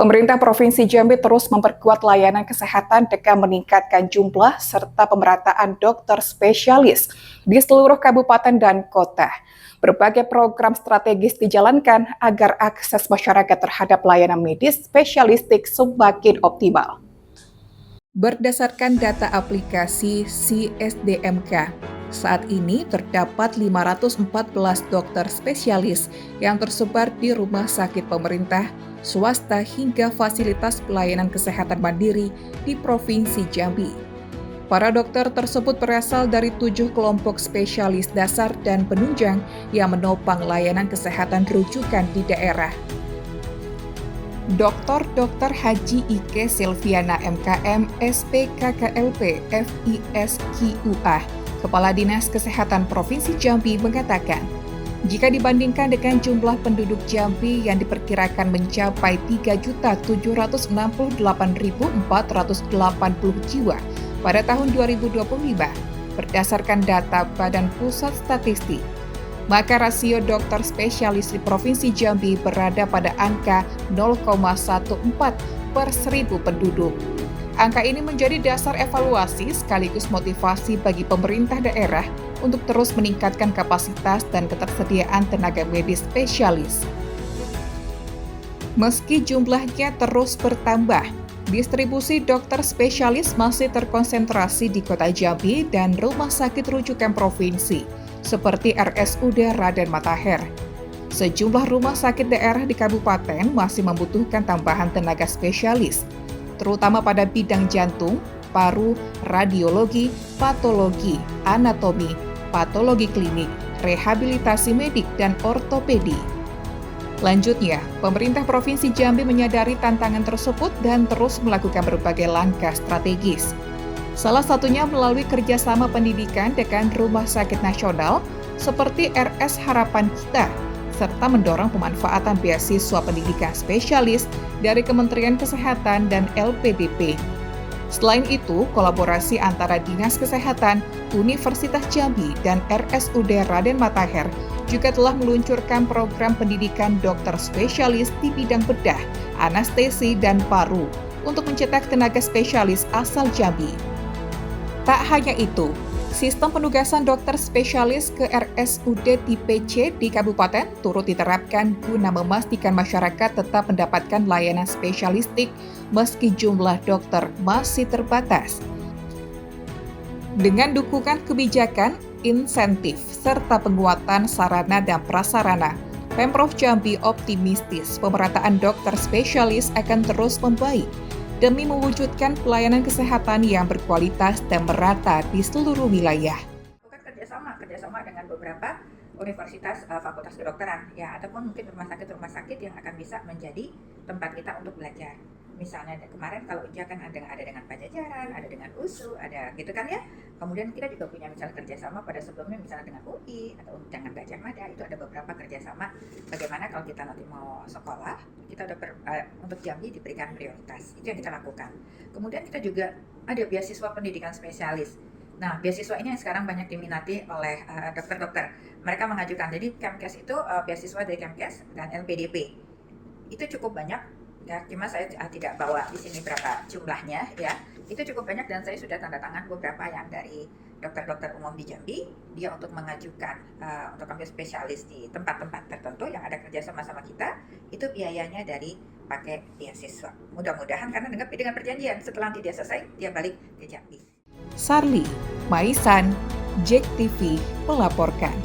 Pemerintah Provinsi Jambi terus memperkuat layanan kesehatan dengan meningkatkan jumlah serta pemerataan dokter spesialis di seluruh kabupaten dan kota. Berbagai program strategis dijalankan agar akses masyarakat terhadap layanan medis spesialistik semakin optimal. Berdasarkan data aplikasi CSDMK, saat ini terdapat 514 dokter spesialis yang tersebar di rumah sakit pemerintah, swasta hingga fasilitas pelayanan kesehatan mandiri di Provinsi Jambi. Para dokter tersebut berasal dari 7 kelompok spesialis dasar dan penunjang yang menopang layanan kesehatan rujukan di daerah. Dr. Haji Ike Silviana MKM SPKKLP FISQA, Kepala Dinas Kesehatan Provinsi Jambi mengatakan, jika dibandingkan dengan jumlah penduduk Jambi yang diperkirakan mencapai 3.768.480 jiwa pada tahun 2025, berdasarkan data Badan Pusat Statistik, maka rasio dokter spesialis di Provinsi Jambi berada pada angka 0,14 per 1.000 penduduk. Angka ini menjadi dasar evaluasi sekaligus motivasi bagi pemerintah daerah untuk terus meningkatkan kapasitas dan ketersediaan tenaga medis spesialis. Meski jumlahnya terus bertambah, distribusi dokter spesialis masih terkonsentrasi di Kota Jambi dan rumah sakit rujukan provinsi, seperti RSUD Raden Matahir. Sejumlah rumah sakit daerah di kabupaten masih membutuhkan tambahan tenaga spesialis, terutama pada bidang jantung, paru, radiologi, patologi, anatomi, patologi klinik, rehabilitasi medik, dan ortopedi. Lanjutnya, pemerintah Provinsi Jambi menyadari tantangan tersebut dan terus melakukan berbagai langkah strategis. Salah satunya melalui kerjasama pendidikan dengan rumah sakit nasional seperti RS Harapan Kita, serta mendorong pemanfaatan beasiswa pendidikan spesialis dari Kementerian Kesehatan dan LPDP. Selain itu, kolaborasi antara Dinas Kesehatan, Universitas Jambi, dan RSUD Raden Matahir juga telah meluncurkan program pendidikan dokter spesialis di bidang bedah, anestesi, dan paru untuk mencetak tenaga spesialis asal Jambi. Tak hanya itu, sistem penugasan dokter spesialis ke RSUD tipe C di kabupaten turut diterapkan guna memastikan masyarakat tetap mendapatkan layanan spesialistik meski jumlah dokter masih terbatas. Dengan dukungan kebijakan, insentif, serta penguatan sarana dan prasarana, Pemprov Jambi optimistis pemerataan dokter spesialis akan terus membaik demi mewujudkan pelayanan kesehatan yang berkualitas dan merata di seluruh wilayah. Kerjasama dengan beberapa universitas fakultas kedokteran, ya, ataupun mungkin rumah sakit yang akan bisa menjadi tempat kita untuk belajar. Misalnya kemarin kalau Uja kan ada dengan Pajajaran, ada dengan USU, ada gitu kan ya. Kemudian kita juga punya misalnya kerjasama pada sebelumnya misalnya dengan UI atau dengan Gajah Mada, itu ada beberapa kerjasama. Bagaimana kalau kita nanti mau sekolah, kita udah untuk Jambi diberikan prioritas, itu yang kita lakukan. Kemudian kita juga ada beasiswa pendidikan spesialis. Nah, beasiswa ini yang sekarang banyak diminati oleh dokter-dokter. Mereka mengajukan, jadi Kemkes itu beasiswa dari Kemkes dan LPDP. Itu cukup banyak. Ya, cuma saya tidak bawa di sini berapa jumlahnya, ya. Itu cukup banyak dan saya sudah tanda tangan beberapa yang dari dokter-dokter umum di Jambi, dia untuk mengajukan untuk ambil spesialis di tempat-tempat tertentu yang ada kerja sama-sama kita, itu biayanya dari pakai beasiswa. Mudah-mudahan karena dengan perjanjian setelah nanti dia selesai, dia balik ke Jambi. Sarli, Maisan, JEK TV melaporkan.